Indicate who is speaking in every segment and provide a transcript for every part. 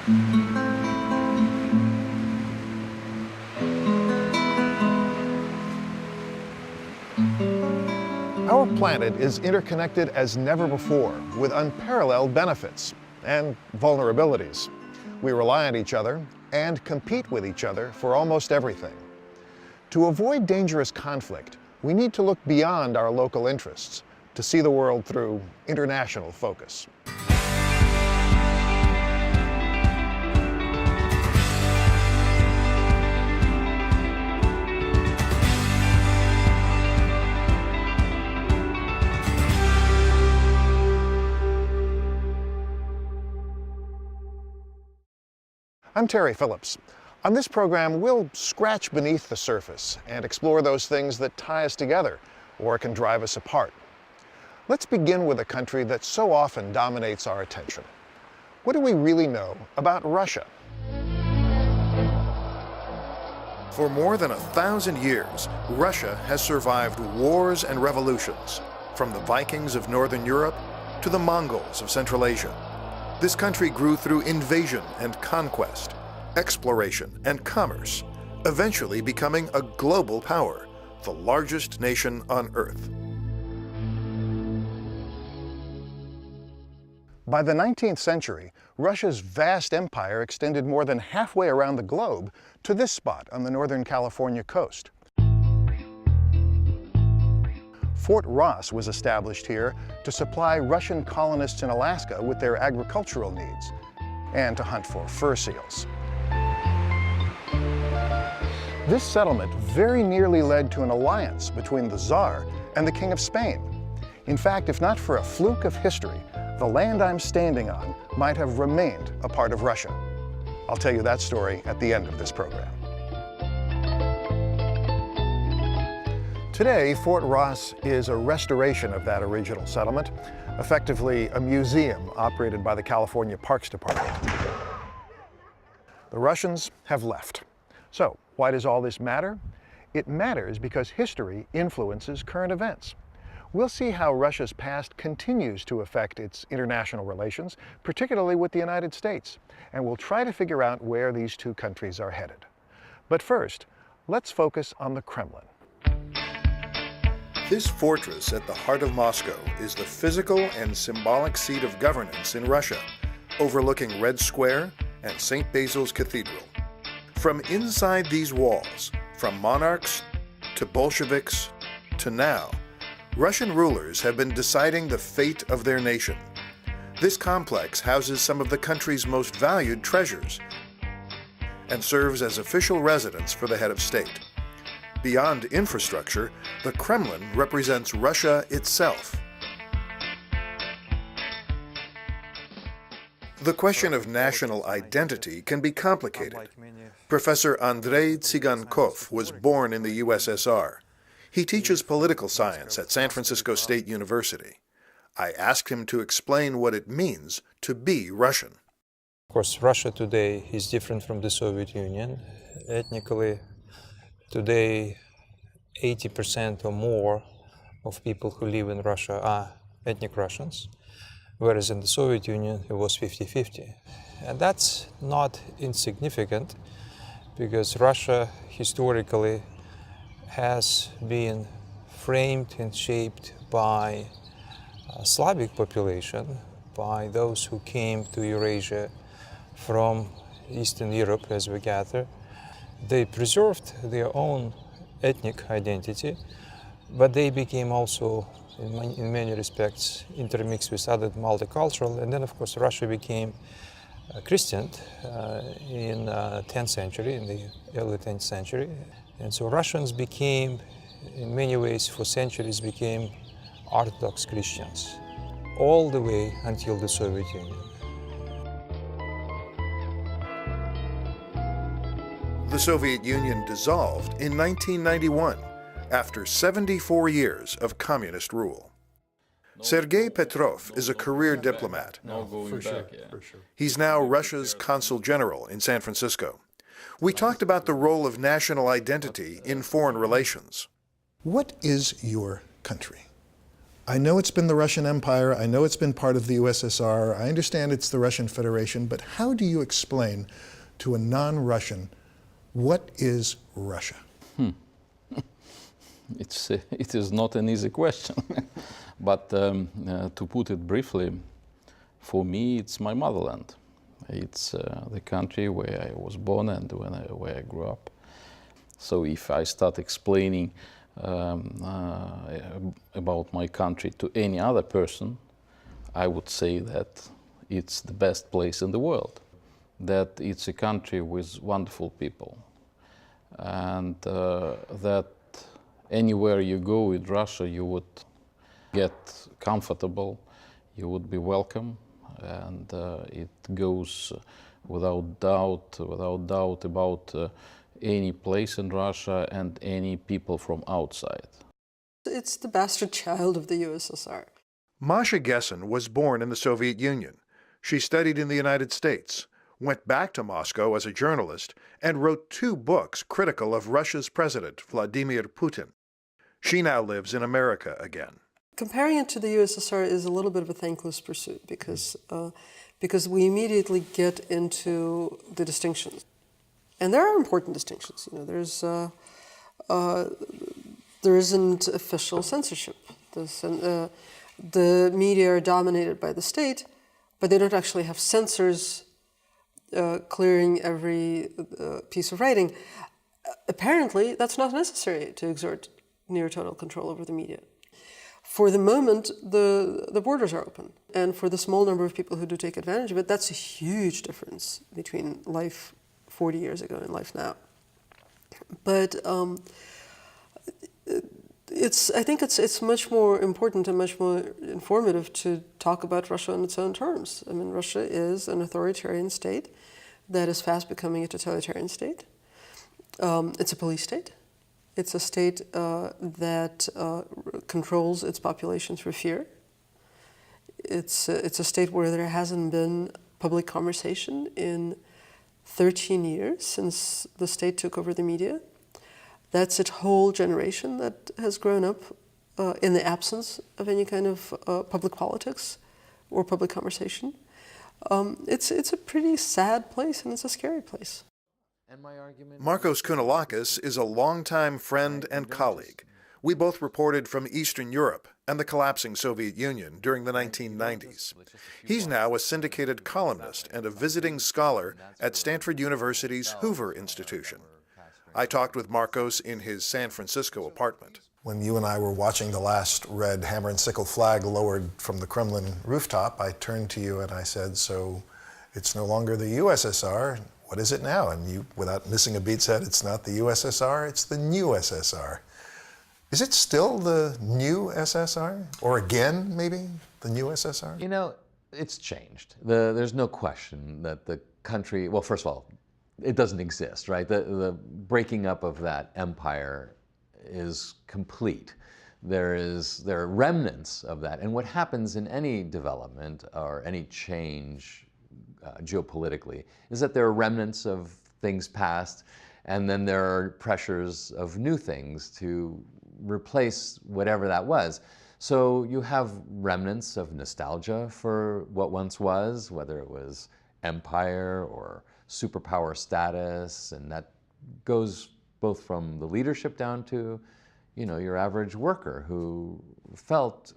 Speaker 1: Our planet is interconnected as never before, with unparalleled benefits and vulnerabilities. We rely on each other and compete with each other for almost everything. To avoid dangerous conflict, we need to look beyond our local interests to see the world through international focus. I'm Terry Phillips. On this program, we'll scratch beneath the surface and explore those things that tie us together or can drive us apart. Let's begin with a country that so often dominates our attention. What do we really know about Russia? For more than 1,000 years, Russia has survived wars and revolutions, from the Vikings of Northern Europe to the Mongols of Central Asia. This country grew through invasion and conquest, exploration and commerce, eventually becoming a global power, the largest nation on Earth. By the 19th century, Russia's vast empire extended more than halfway around the globe to this spot on the northern California coast. Fort Ross was established here to supply Russian colonists in Alaska with their agricultural needs and to hunt for fur seals. This settlement very nearly led to an alliance between the Tsar and the King of Spain. In fact, if not for a fluke of history, the land I'm standing on might have remained a part of Russia. I'll tell you that story at the end of this program. Today, Fort Ross is a restoration of that original settlement, effectively a museum operated by the California Parks Department. The Russians have left. So, why does all this matter? It matters because history influences current events. We'll see how Russia's past continues to affect its international relations, particularly with the United States, and we'll try to figure out where these two countries are headed. But first, let's focus on the Kremlin. This fortress at the heart of Moscow is the physical and symbolic seat of governance in Russia, overlooking Red Square and St. Basil's Cathedral. From inside these walls, from monarchs to Bolsheviks to now, Russian rulers have been deciding the fate of their nation. This complex houses some of the country's most valued treasures and serves as official residence for the head of state. Beyond infrastructure, the Kremlin represents Russia itself. The question of national identity can be complicated. Professor Andrei Tsigankov was born in the USSR. He teaches political science at San Francisco State University. I asked him to explain what it means to be Russian.
Speaker 2: Of course, Russia today is different from the Soviet Union. Ethnically, today, 80% or more of people who live in Russia are ethnic Russians, whereas in the Soviet Union it was 50-50. And that's not insignificant because Russia historically has been framed and shaped by a Slavic population, by those who came to Eurasia from Eastern Europe, as we gather. They preserved their own ethnic identity, but they became also, in many respects, intermixed with other multicultural. And then, of course, Russia became Christian in 10th century, in the early 10th century. And so Russians became, in many ways, for centuries, became Orthodox Christians, all the way until the Soviet Union.
Speaker 1: The Soviet Union dissolved in 1991 after 74 years of communist rule. Sergei Petrov is a career diplomat.
Speaker 3: For sure.
Speaker 1: He's now Russia's consul general in San Francisco. We talked about the role of national identity in foreign relations. What is your country? I know it's been the Russian Empire, I know it's been part of the USSR, I understand it's the Russian Federation, but how do you explain to a non-Russian what is Russia?
Speaker 3: It is not an easy question, but to put it briefly, for me it's my motherland. It's the country where I was born and where I grew up. So if I start explaining about my country to any other person, I would say that it's the best place in the world, that it's a country with wonderful people, and that anywhere you go in Russia you would get comfortable, you would be welcome, and it goes without doubt about any place in Russia and any people from outside.
Speaker 4: It's the bastard child of the USSR.
Speaker 1: Masha Gessen was born in the Soviet Union. She studied in the United States, went back to Moscow as a journalist, and wrote 2 books critical of Russia's president, Vladimir Putin. She now lives in America again.
Speaker 4: Comparing it to the USSR is a little bit of a thankless pursuit because we immediately get into the distinctions. And there are important distinctions. You know, there isn't official censorship. The media are dominated by the state, but they don't actually have censors clearing every piece of writing. Apparently, that's not necessary to exert near total control over the media. For the moment, the borders are open. And for the small number of people who do take advantage of it, that's a huge difference between life 40 years ago and life now. But I think it's much more important and much more informative to talk about Russia on its own terms. I mean, Russia is an authoritarian state that is fast becoming a totalitarian state. It's a police state. It's a state that controls its population through fear. It's a state where there hasn't been public conversation in 13 years since the state took over the media. That's a whole generation that has grown up in the absence of any kind of public politics or public conversation. It's a pretty sad place, and it's a scary place.
Speaker 1: Markos Kounalakis is a longtime friend and colleague. We both reported from Eastern Europe and the collapsing Soviet Union during the 1990s. He's now a syndicated columnist and a visiting scholar at Stanford University's Hoover Institution. I talked with Markos in his San Francisco apartment. When you and I were watching the last red hammer and sickle flag lowered from the Kremlin rooftop, I turned to you and I said, so it's no longer the USSR, what is it now? And you, without missing a beat, said it's not the USSR, it's the new SSR. Is it still the new SSR? Or again, maybe, the new SSR?
Speaker 5: You know, it's changed. There's no question that the country, well, first of all, it doesn't exist, right? The breaking up of that empire is complete. There are remnants of that. And what happens in any development or any change geopolitically is that there are remnants of things past, and then there are pressures of new things to replace whatever that was. So you have remnants of nostalgia for what once was, whether it was empire or superpower status, and that goes both from the leadership down to, you know, your average worker who felt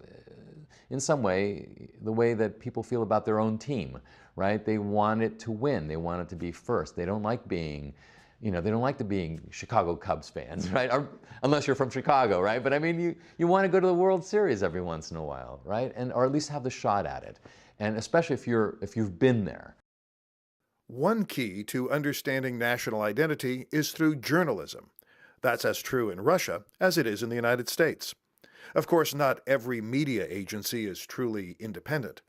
Speaker 5: in some way the way that people feel about their own team, right? They want it to win. They want it to be first. They don't like being, you know, they don't like to being Chicago Cubs fans, right? Or, unless you're from Chicago, right? But I mean, you want to go to the World Series every once in a while, right? And or at least have the shot at it, and especially if you've been there.
Speaker 1: One key to understanding national identity is through journalism. That's as true in Russia as it is in the United States. Of course, not every media agency is truly independent.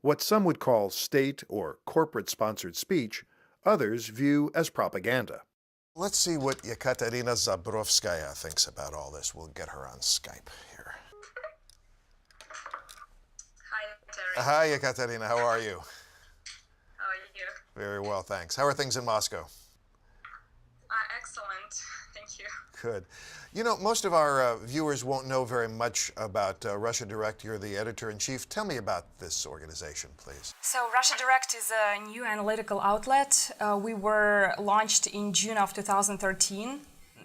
Speaker 1: What some would call state or corporate-sponsored speech, others view as propaganda. Let's see what Yekaterina Zabrovskaya thinks about all this. We'll get her on Skype here.
Speaker 6: Hi, Terry.
Speaker 1: Hi, Yekaterina. How are you?
Speaker 6: How are you?
Speaker 1: Very well, thanks. How are things in Moscow?
Speaker 6: Excellent. Thank you.
Speaker 1: Good. You know, most of our viewers won't know very much about Russia Direct. You're the editor-in-chief. Tell me about this organization, please.
Speaker 6: So Russia Direct is a new analytical outlet. We were launched in June of 2013.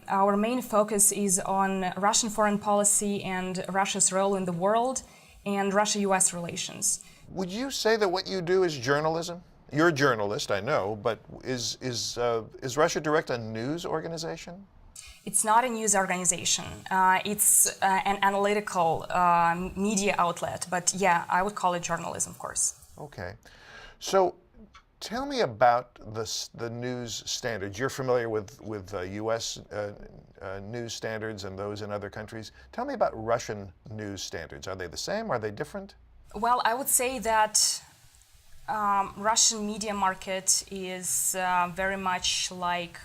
Speaker 6: Our main focus is on Russian foreign policy and Russia's role in the world and Russia-US relations.
Speaker 1: Would you say that what you do is journalism? You're a journalist, I know, but is Russia Direct a news organization?
Speaker 6: It's not a news organization. It's an analytical media outlet, but yeah, I would call it journalism, of course.
Speaker 1: Okay. So tell me about the news standards. You're familiar with U.S. News standards and those in other countries. Tell me about Russian news standards. Are they the same? Are they different?
Speaker 6: Well, I would say that Russian media market is very much like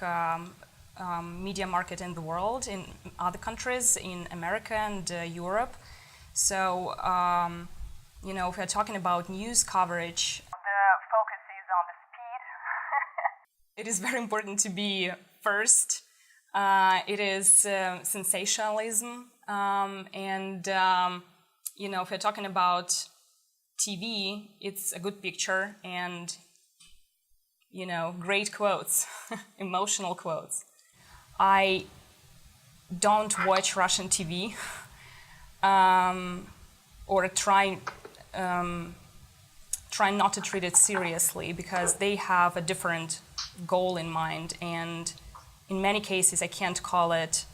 Speaker 6: media market in the world, in other countries, in America and Europe. So, you know, if we're talking about news coverage, the focus is on the speed. It is very important to be first. It is sensationalism. And, you know, if we're talking about TV, it's a good picture and, you know, great quotes, emotional quotes. I don't watch Russian TV or try not to treat it seriously because they have a different goal in mind, and in many cases I can't call it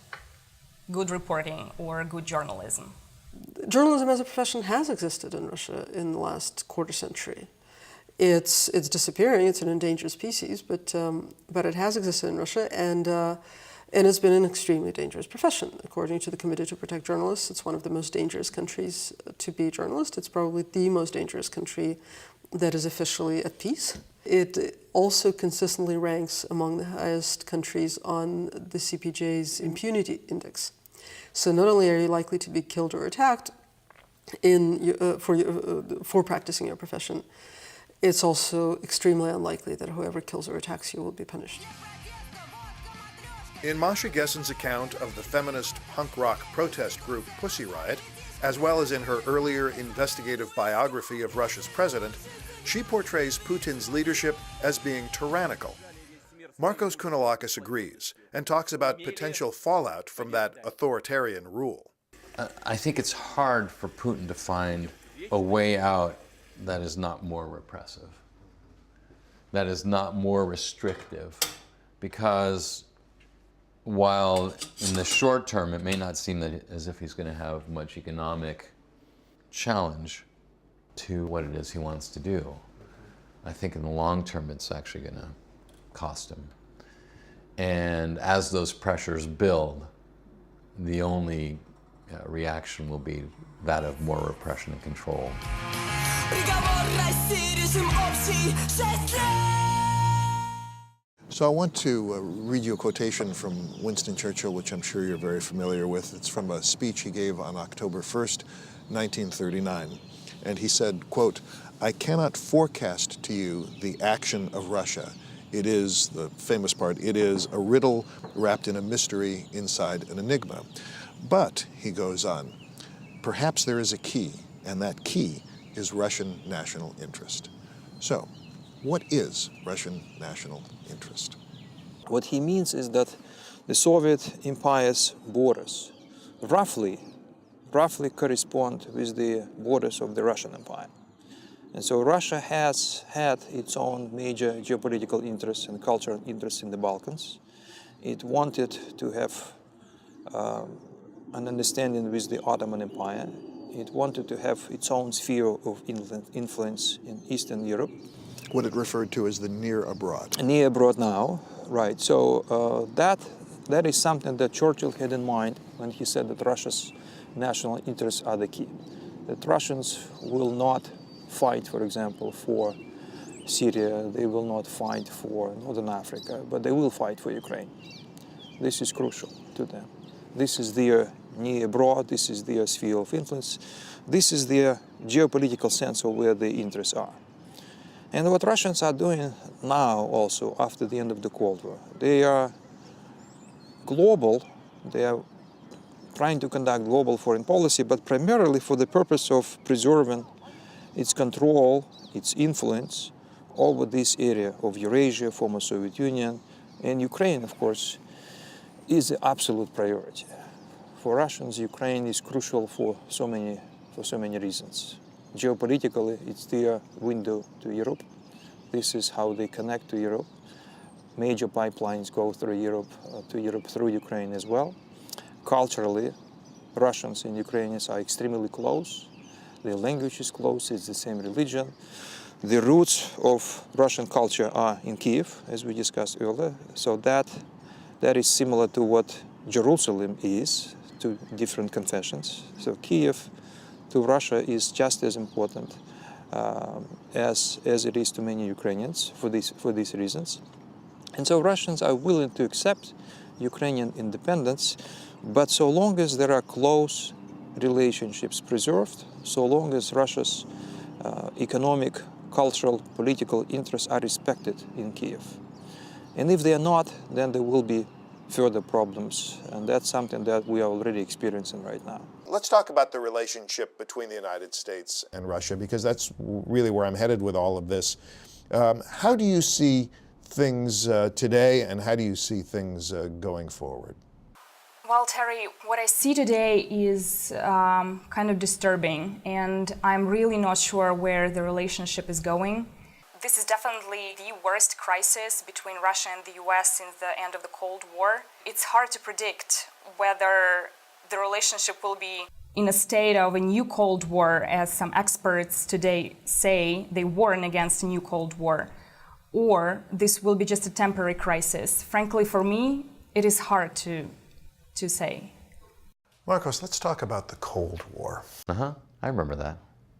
Speaker 6: good reporting or good journalism.
Speaker 4: Journalism as a profession has existed in Russia in the last quarter century. It's disappearing. It's an endangered species, but it has existed in Russia, and it's been an extremely dangerous profession. According to the Committee to Protect Journalists, it's one of the most dangerous countries to be a journalist. It's probably the most dangerous country that is officially at peace. It also consistently ranks among the highest countries on the CPJ's impunity index. So not only are you likely to be killed or attacked for practicing your profession, it's also extremely unlikely that whoever kills or attacks you will be punished.
Speaker 1: In Masha Gessen's account of the feminist punk rock protest group Pussy Riot, as well as in her earlier investigative biography of Russia's president, she portrays Putin's leadership as being tyrannical. Markos Kounalakis agrees and talks about potential fallout from that authoritarian rule.
Speaker 5: I think it's hard for Putin to find a way out that is not more repressive, that is not more restrictive, because while in the short term it may not seem as if he's going to have much economic challenge to what it is he wants to do, I think in the long term it's actually going to cost him. And as those pressures build, the only reaction will be that of more repression and control.
Speaker 1: So I want to read you a quotation from Winston Churchill, which I'm sure you're very familiar with. It's from a speech he gave on October 1st, 1939. And he said, quote, "I cannot forecast to you the action of Russia. It is," the famous part, "it is a riddle wrapped in a mystery inside an enigma. But," he goes on, "perhaps there is a key, and that key is Russian national interest." So, what is Russian national interest?
Speaker 2: What he means is that the Soviet Empire's borders roughly correspond with the borders of the Russian Empire. And so Russia has had its own major geopolitical interests and cultural interests in the Balkans. It wanted to have an understanding with the Ottoman Empire. It wanted to have its own sphere of influence in Eastern Europe.
Speaker 1: What it referred to as the near abroad.
Speaker 2: Near abroad now, right. So that is something that Churchill had in mind when he said that Russia's national interests are the key. That Russians will not fight, for example, for Syria, they will not fight for Northern Africa, but they will fight for Ukraine. This is crucial to them. This is their near abroad, this is their sphere of influence, this is their geopolitical sense of where their interests are. And what Russians are doing now also, after the end of the Cold War, they are global They are trying to conduct global foreign policy, but primarily for the purpose of preserving its control, its influence over this area of Eurasia, former Soviet Union, and Ukraine, of course, is the absolute priority. For Russians, Ukraine is crucial for so many reasons. Geopolitically, it's their window to Europe. This is how they connect to Europe. Major pipelines go through Europe, to Europe through Ukraine as well. Culturally, Russians and Ukrainians are extremely close. Their language is close, it's the same religion. The roots of Russian culture are in Kiev, as we discussed earlier. So that is similar to what Jerusalem is to different confessions. So Kiev to Russia is just as important as it is to many Ukrainians for these reasons. And so Russians are willing to accept Ukrainian independence, but so long as there are close relationships preserved, so long as Russia's economic, cultural, political interests are respected in Kiev. And if they are not, then there will be further problems, and that's something that we are already experiencing right now.
Speaker 1: Let's talk about the relationship between the United States and Russia, because that's really where I'm headed with all of this. How do you see things today, and how do you see things going forward?
Speaker 6: Well, Terry, what I see today is kind of disturbing, and I'm really not sure where the relationship is going. This is definitely the worst crisis between Russia and the US since the end of the Cold War. It's hard to predict whether the relationship will be in a state of a new Cold War, as some experts today say they warn against a new Cold War, or this will be just a temporary crisis. Frankly, for me, it is hard to say.
Speaker 1: Marcos, let's talk about the Cold War.
Speaker 5: I remember that.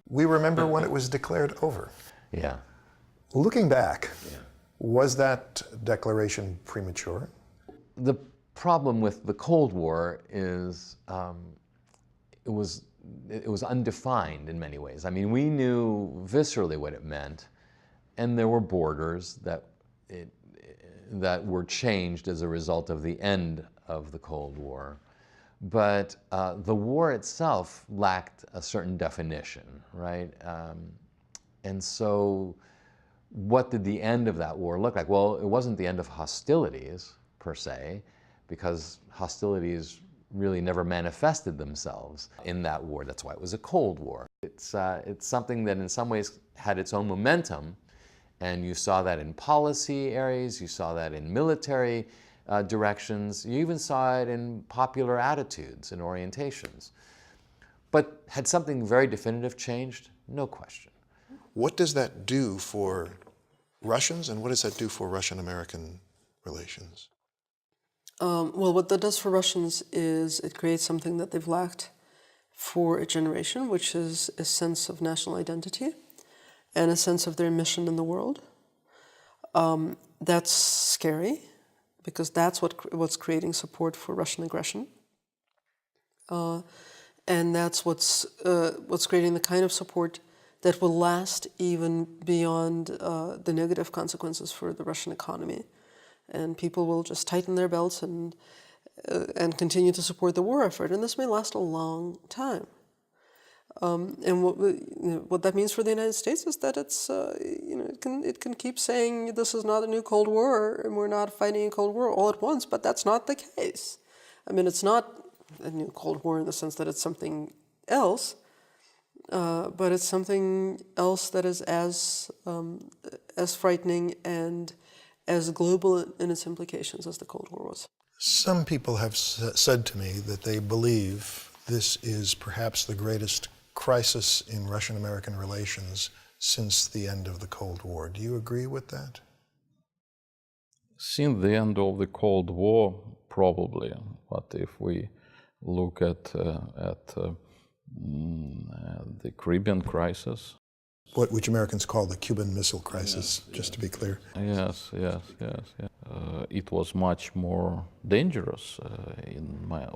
Speaker 1: We remember when it was declared over.
Speaker 5: Yeah.
Speaker 1: Looking back, was that declaration premature?
Speaker 5: The problem with the Cold War is it was undefined in many ways. I mean, we knew viscerally what it meant, and there were borders that were changed as a result of the end of the Cold War. But the war itself lacked a certain definition, right? And so what did the end of that war look like? Well, it wasn't the end of hostilities, per se, because hostilities really never manifested themselves in that war. That's why it was a Cold War. It's something that in some ways had its own momentum, and you saw that in policy areas, you saw that in military directions, you even saw it in popular attitudes and orientations. But had something very definitive changed? No question.
Speaker 1: What does that do for Russians, and what does that do for Russian-American relations?
Speaker 4: Well, what that does for Russians is it creates something that they've lacked for a generation, which is a sense of national identity and a sense of their mission in the world. That's scary, because that's what's creating support for Russian aggression. And that's what's creating the kind of support that will last even beyond the negative consequences for the Russian economy. And people will just tighten their belts and continue to support the war effort. And this may last a long time. And what that means for the United States is that it's it can keep saying this is not a new Cold War and we're not fighting a Cold War all at once, but that's not the case. I mean, it's not a new Cold War in the sense that it's something else, but it's something else that is as frightening and as global in its implications as the Cold War was.
Speaker 1: Some people have said to me that they believe this is perhaps the greatest crisis in Russian-American relations since the end of the Cold War. Do you agree with that?
Speaker 3: Since the end of the Cold War, probably. But if we look at the Caribbean crisis,
Speaker 1: which Americans call the Cuban Missile Crisis, just to be clear.
Speaker 3: Yes. It was much more dangerous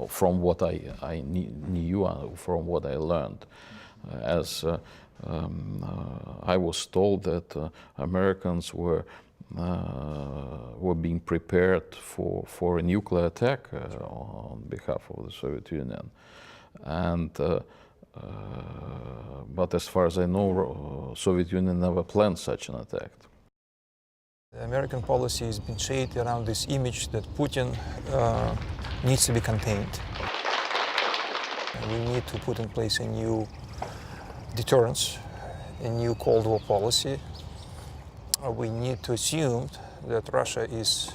Speaker 3: from what I knew, from what I learned. As I was told that Americans were were being prepared for a nuclear attack on behalf of the Soviet Union. And but as far as I know, Soviet Union never planned such an attack.
Speaker 2: The American policy has been shaped around this image that Putin needs to be contained. We need to put in place a new deterrence, a new Cold War policy. We need to assume that Russia is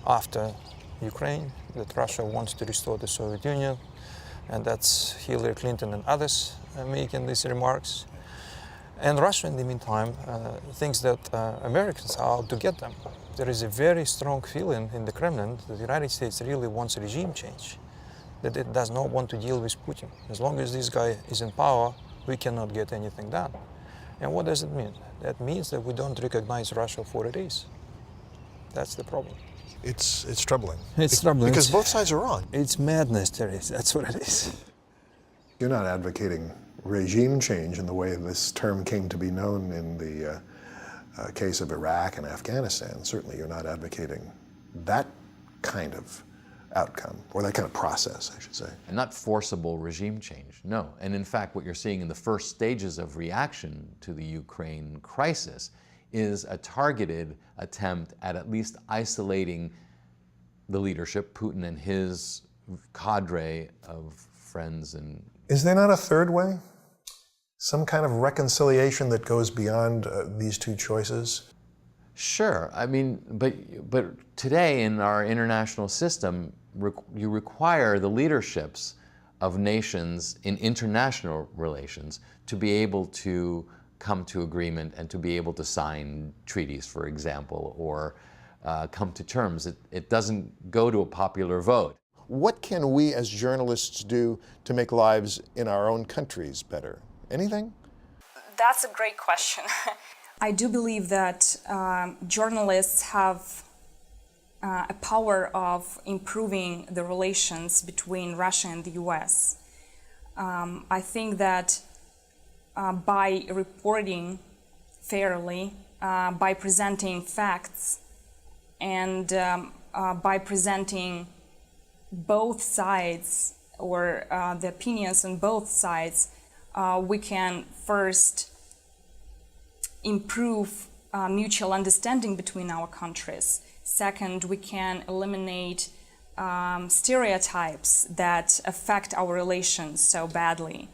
Speaker 2: after Ukraine, that Russia wants to restore the Soviet Union, and that's Hillary Clinton and others making these remarks. And Russia, in the meantime, thinks that Americans are out to get them. There is a very strong feeling in the Kremlin that the United States really wants a regime change, that it does not want to deal with Putin. As long as this guy is in power, we cannot get anything done. And what does it mean? That means that we don't recognize Russia for what it is. That's the problem.
Speaker 1: It's troubling.
Speaker 2: It's troubling.
Speaker 1: Because both sides are wrong.
Speaker 2: It's madness, Terry. That's what it is.
Speaker 1: You're not advocating regime change in the way this term came to be known in the case of Iraq and Afghanistan. Certainly you're not advocating that kind of outcome, or that kind of process, I should say.
Speaker 5: And not forcible regime change, no. And in fact, what you're seeing in the first stages of reaction to the Ukraine crisis is a targeted attempt at least isolating the leadership, Putin and his cadre of friends. And
Speaker 1: is there not a third way? Some kind of reconciliation that goes beyond these two choices?
Speaker 5: Sure. I mean, but today in our international system, you require the leaderships of nations in international relations to be able to come to agreement and to be able to sign treaties, for example, or come to terms. It doesn't go to a popular vote.
Speaker 1: What can we as journalists do to make lives in our own countries better? Anything?
Speaker 6: That's a great question. I do believe that journalists have a power of improving the relations between Russia and the US. I think that by reporting fairly, by presenting facts, and by presenting both sides, or the opinions on both sides, we can first improve mutual understanding between our countries. Second, we can eliminate stereotypes that affect our relations so badly.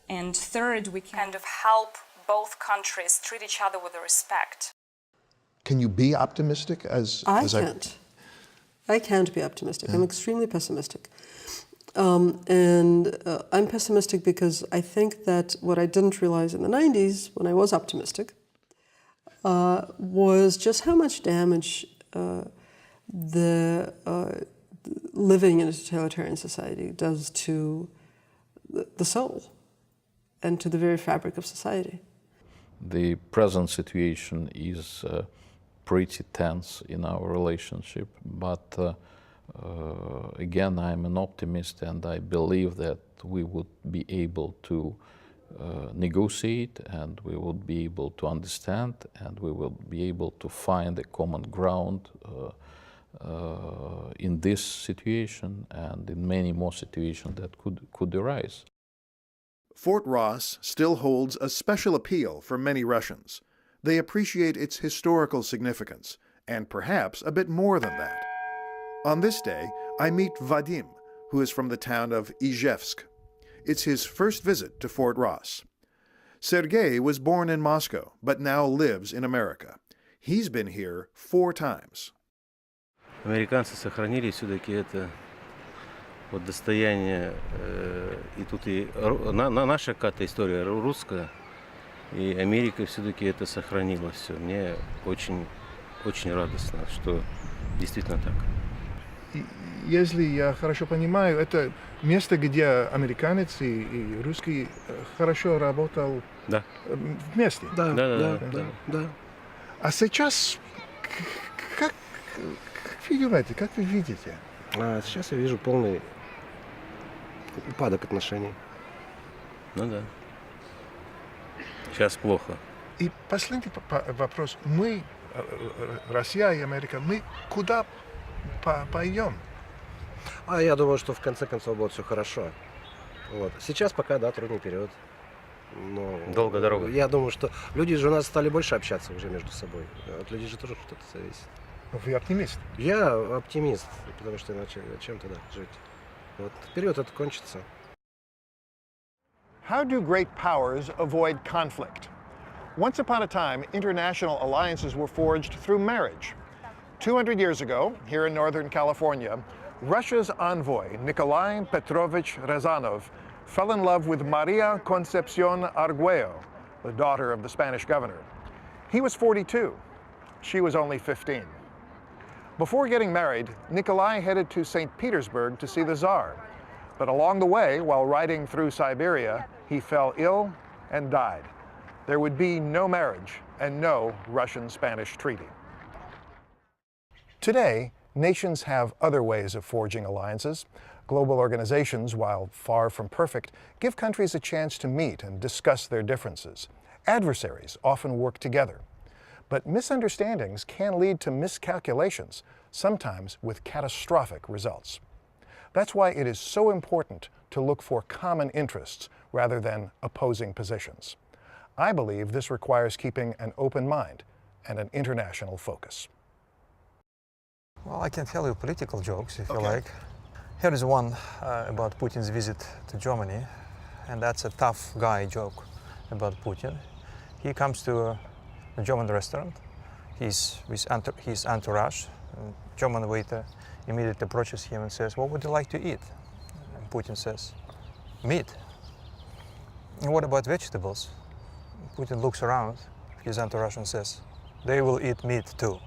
Speaker 6: And third, we can kind of help both countries treat each other with respect.
Speaker 1: Can you be optimistic
Speaker 4: I can't be optimistic. Yeah. I'm extremely pessimistic. And I'm pessimistic because I think that what I didn't realize in the 90s, when I was optimistic, was just how much damage the living in a totalitarian society does to the soul and to the very fabric of society.
Speaker 3: The present situation is pretty tense in our relationship, but again, I'm an optimist, and I believe that we would be able to negotiate, and we would be able to understand, and we will be able to find a common ground in this situation and in many more situations that could arise.
Speaker 1: Fort Ross still holds a special appeal for many Russians. They appreciate its historical significance, and perhaps a bit more than that. On this day, I meet Vadim, who is from the town of Izhevsk. It's his first visit to Fort Ross. Sergei was born in Moscow, but now lives in America. He's been here 4 times.
Speaker 7: Американцы сохранили все-таки это вот достояние, и тут и наша какая-то история русская, и Америка все-таки это сохранила все. Мне очень радостно, что действительно так.
Speaker 8: Если я хорошо понимаю, это место, где американец и русский хорошо работал вместе.
Speaker 7: Да.
Speaker 8: А сейчас как вы думаете, как вы видите?
Speaker 9: Сейчас я вижу полный упадок отношений.
Speaker 7: Ну да. Сейчас плохо.
Speaker 8: И последний вопрос. Мы Россия и Америка, мы куда пойдем?
Speaker 9: А я думаю, что в конце концов будет все хорошо. Вот. Сейчас пока, да, трудный период. Но
Speaker 7: Долго дорога.
Speaker 9: я думаю, что люди же у нас стали больше общаться уже между собой. От людей же тоже что-то зависит.
Speaker 8: Вы оптимист?
Speaker 9: Я оптимист, потому что иначе чем тогда жить? Вот период это кончится.
Speaker 1: How do great powers avoid conflict? Once upon a time, international alliances were forged through marriage. 200 years ago, here in Northern California, Russia's envoy, Nikolai Petrovich Razanov, fell in love with Maria Concepcion Arguello, the daughter of the Spanish governor. He was 42. She was only 15. Before getting married, Nikolai headed to St. Petersburg to see the Tsar. But along the way, while riding through Siberia, he fell ill and died. There would be no marriage and no Russian-Spanish treaty. Today, nations have other ways of forging alliances. Global organizations, while far from perfect, give countries a chance to meet and discuss their differences. Adversaries often work together. But misunderstandings can lead to miscalculations, sometimes with catastrophic results. That's why it is so important to look for common interests rather than opposing positions. I believe this requires keeping an open mind and an international focus.
Speaker 2: Well, I can tell you political jokes if you like. Here is one about Putin's visit to Germany, and that's a tough guy joke about Putin. He comes to a German restaurant. He's with his entourage. A German waiter immediately approaches him and says, "What would you like to eat?" And Putin says, "Meat." "And what about vegetables?" Putin looks around his entourage and says, "They will eat meat too."